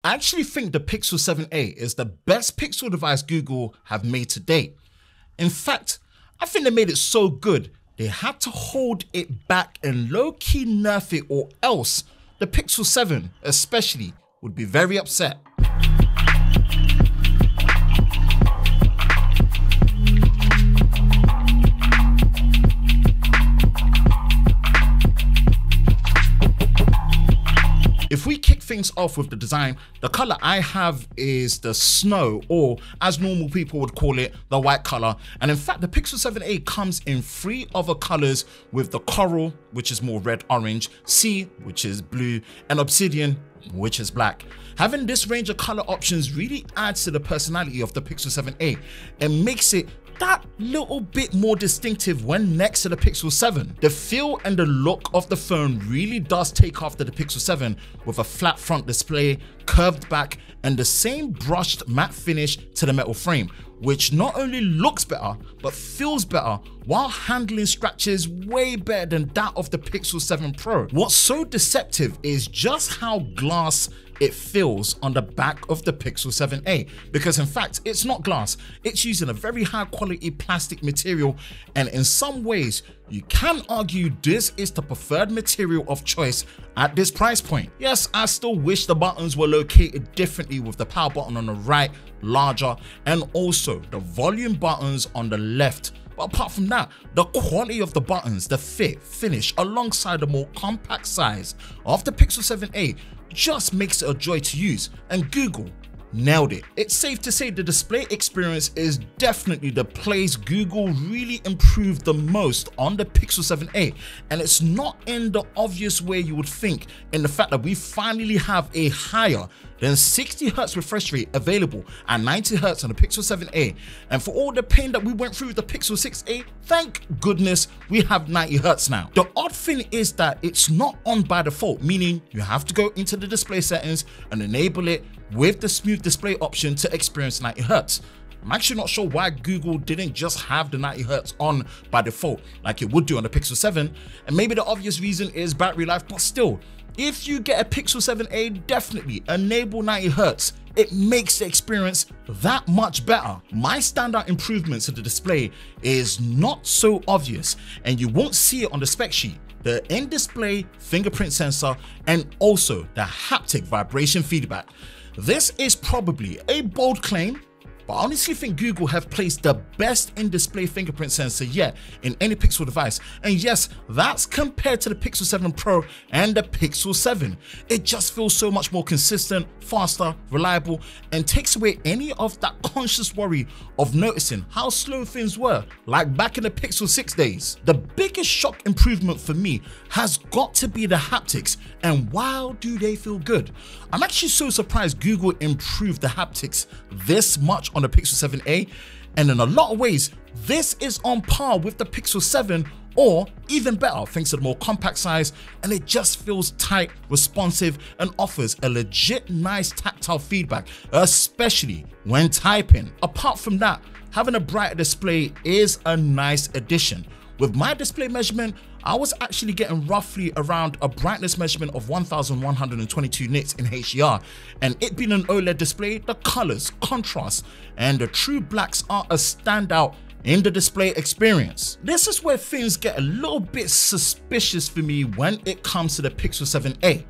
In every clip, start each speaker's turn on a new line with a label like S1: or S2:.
S1: I actually think the Pixel 7a is the best Pixel device Google have made to date. In fact, I think they made it so good, they had to hold it back and low-key nerf it, or else the Pixel 7 especially would be very upset. If we kick things off with the design, the color I have is the snow, or as normal people would call it, the white color. And in fact, the Pixel 7a comes in 3 other colors, with the coral, which is more red orange, sea, which is blue, and obsidian, which is black. Having this range of color options really adds to the personality of the Pixel 7a and makes it that little bit more distinctive when next to the Pixel 7. The feel and the look of the phone really does take after the Pixel 7, with a flat front display, curved back, and the same brushed matte finish to the metal frame, which not only looks better but feels better while handling scratches way better than that of the Pixel 7 Pro. What's so deceptive is just how glass it feels on the back of the Pixel 7a, because in fact it's not glass, it's using a very high quality plastic material, and in some ways you can argue this is the preferred material of choice at this price point. Yes, I still wish the buttons were located differently, with the power button on the right larger and also the volume buttons on the left. But apart from that, the quality of the buttons, the fit, finish, alongside the more compact size of the Pixel 7a just makes it a joy to use, and Google nailed it. It's safe to say the display experience is definitely the place Google really improved the most on the Pixel 7a, and it's not in the obvious way you would think, in the fact that we finally have a higher than 60Hz refresh rate available at 90Hz on the Pixel 7a, and for all the pain that we went through with the Pixel 6a, thank goodness we have 90Hz now. The odd thing is that it's not on by default, meaning you have to go into the display settings and enable it with the smooth display option to experience 90Hz. I'm actually not sure why Google didn't just have the 90Hz on by default like it would do on the Pixel 7, and maybe the obvious reason is battery life, but still, if you get a Pixel 7a, definitely enable 90Hz. It makes the experience that much better. My standout improvements to the display is not so obvious, and you won't see it on the spec sheet: the in-display fingerprint sensor and also the haptic vibration feedback. This is probably a bold claim, but I honestly think Google have placed the best in-display fingerprint sensor yet in any Pixel device. And yes, that's compared to the Pixel 7 Pro and the Pixel 7. It just feels so much more consistent, faster, reliable, and takes away any of that conscious worry of noticing how slow things were, like back in the Pixel 6 days. The biggest shock improvement for me has got to be the haptics, and wow, do they feel good. I'm actually so surprised Google improved the haptics this much on the Pixel 7a, and in a lot of ways this is on par with the Pixel 7, or even better thanks to the more compact size, and it just feels tight, responsive, and offers a legit nice tactile feedback, especially when typing. Apart from that, having a brighter display is a nice addition. With my display measurement, I was actually getting roughly around a brightness measurement of 1122 nits in HDR, and it being an OLED display, the colors, contrast, and the true blacks are a standout in the display experience. This is where things get a little bit suspicious for me when it comes to the Pixel 7a.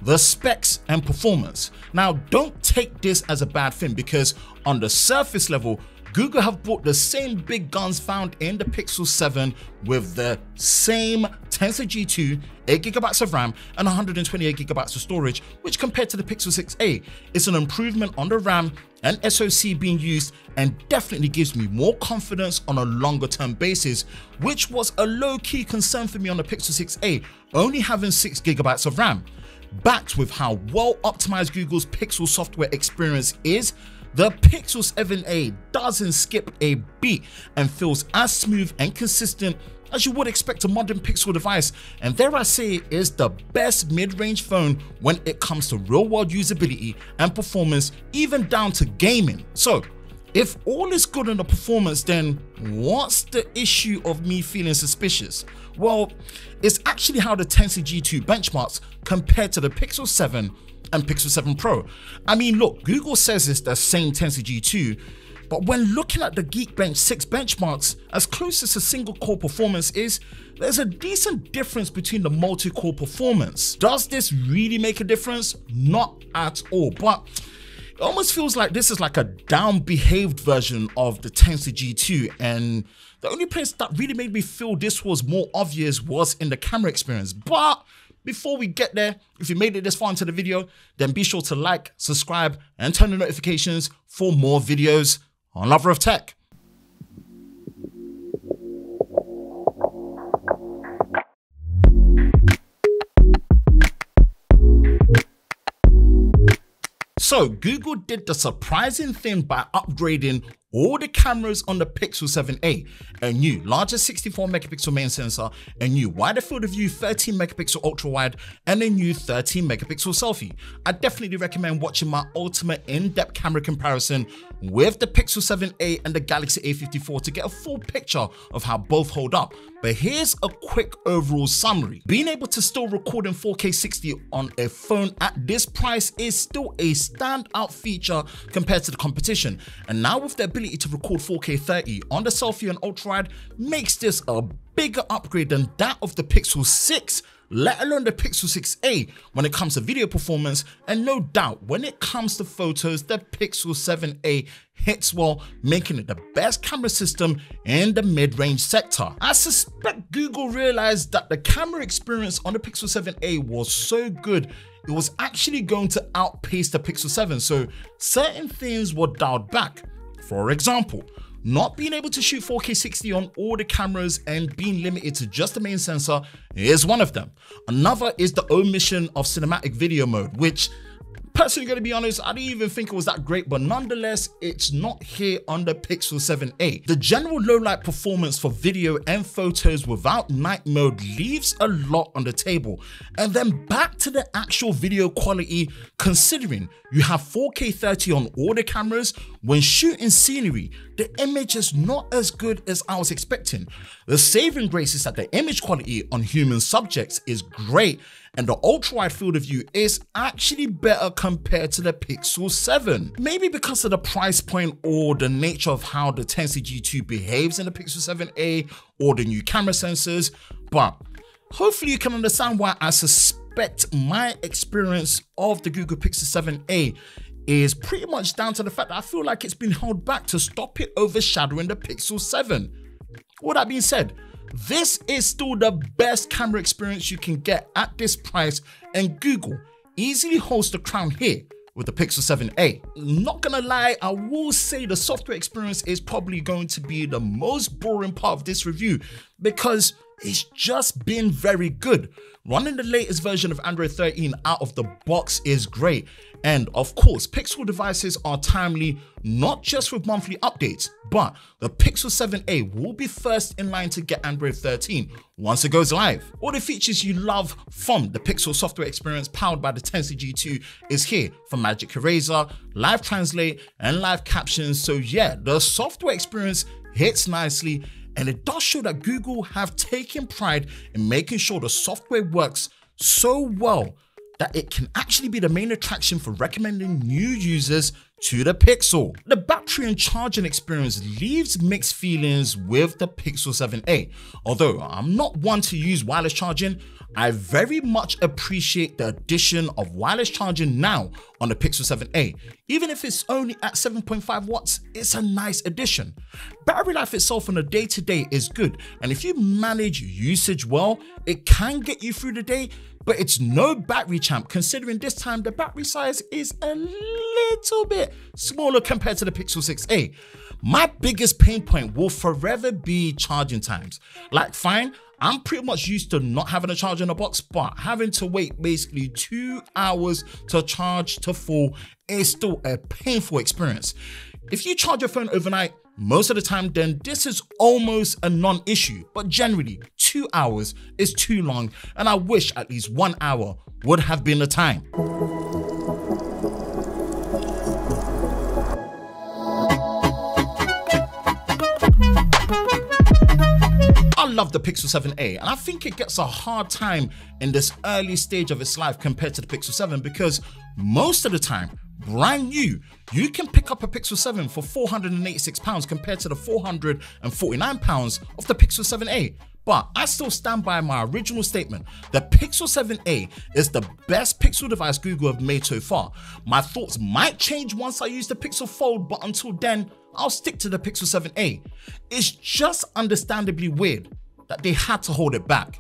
S1: The specs and performance. Now, don't take this as a bad thing, because on the surface level, Google have brought the same big guns found in the Pixel 7 with the same Tensor G2, 8GB of RAM, and 128GB of storage, which compared to the Pixel 6a is an improvement on the RAM and SoC being used, and definitely gives me more confidence on a longer term basis, which was a low-key concern for me on the Pixel 6a, only having 6GB of RAM. Backed with how well optimized Google's Pixel software experience is, the Pixel 7a doesn't skip a beat and feels as smooth and consistent as you would expect a modern Pixel device, and dare I say is the best mid-range phone when it comes to real-world usability and performance, even down to gaming. So if all is good in the performance, then what's the issue of me feeling suspicious? Well, it's actually how the Tensor G2 benchmarks compared to the Pixel 7 and Pixel 7 Pro. I mean, look, Google says it's the same Tensor G2, but when looking at the Geekbench 6 benchmarks, as close as a single core performance is, there's a decent difference between the multi-core performance. Does this really make a difference? Not at all, but it almost feels like this is like a down-behaved version of the Tensor G2, and the only place that really made me feel this was more obvious was in the camera experience. But before we get there, if you made it this far into the video, then be sure to like, subscribe, and turn on notifications for more videos on Lover of Tech. So Google did the surprising thing by upgrading all the cameras on the Pixel 7a, a new larger 64 megapixel main sensor, a new wider field of view 13 megapixel ultra wide, and a new 13 megapixel selfie. I definitely recommend watching my ultimate in-depth camera comparison with the Pixel 7a and the Galaxy A54 to get a full picture of how both hold up. But here's a quick overall summary. Being able to still record in 4K 60 on a phone at this price is still a standout feature compared to the competition. And now with the ability to record 4K 30 on the selfie and ultra wide makes this a bigger upgrade than that of the Pixel 6, let alone the Pixel 6a when it comes to video performance. And no doubt when it comes to photos, the Pixel 7a hits well, making it the best camera system in the mid-range sector. I suspect Google realized that the camera experience on the Pixel 7a was so good it was actually going to outpace the Pixel 7, so certain things were dialed back. For example, not being able to shoot 4K 60 on all the cameras and being limited to just the main sensor is one of them. Another is the omission of cinematic video mode, which, personally gonna be honest, I didn't even think it was that great, but nonetheless, it's not here on the Pixel 7a. The general low light performance for video and photos without night mode leaves a lot on the table. And then back to the actual video quality, considering you have 4K 30 on all the cameras, when shooting scenery, the image is not as good as I was expecting. The saving grace is that the image quality on human subjects is great, and the ultra-wide field of view is actually better compared to the Pixel 7. Maybe because of the price point or the nature of how the Tensor G2 behaves in the Pixel 7a or the new camera sensors, but hopefully you can understand why I suspect my experience of the Google Pixel 7a is pretty much down to the fact that I feel like it's been held back to stop it overshadowing the Pixel 7. With that being said, this is still the best camera experience you can get at this price, and Google easily holds the crown here with the Pixel 7a. Not gonna lie, I will say the software experience is probably going to be the most boring part of this review because it's just been very good. Running the latest version of Android 13 out of the box is great. And of course, Pixel devices are timely, not just with monthly updates, but the Pixel 7a will be first in line to get Android 13 once it goes live. All the features you love from the Pixel software experience powered by the Tensor G2 is here for Magic Eraser, Live Translate, and Live Captions. So yeah, the software experience hits nicely, and it does show that Google have taken pride in making sure the software works so well that it can actually be the main attraction for recommending new users to the Pixel. The battery and charging experience leaves mixed feelings with the Pixel 7a. Although I'm not one to use wireless charging, I very much appreciate the addition of wireless charging now on the Pixel 7a. Even if it's only at 7.5 watts, it's a nice addition. Battery life itself on a day-to-day is good, and if you manage usage well, it can get you through the day, but it's no battery champ considering this time the battery size is a little bit smaller compared to the Pixel 6a. My biggest pain point will forever be charging times. Like fine, I'm pretty much used to not having a charger in a box, but having to wait basically 2 hours to charge to full is still a painful experience. If you charge your phone overnight, most of the time, then this is almost a non-issue, but generally 2 hours is too long, and I wish at least 1 hour would have been the time. love the Pixel 7a, and I think it gets a hard time in this early stage of its life compared to the Pixel 7 because most of the time, brand new, you can pick up a Pixel 7 for £486 compared to the £449 of the Pixel 7a. But I still stand by my original statement. The Pixel 7a is the best Pixel device Google have made so far. My thoughts might change once I use the Pixel Fold, but until then, I'll stick to the Pixel 7a. It's just understandably weird that they had to hold it back.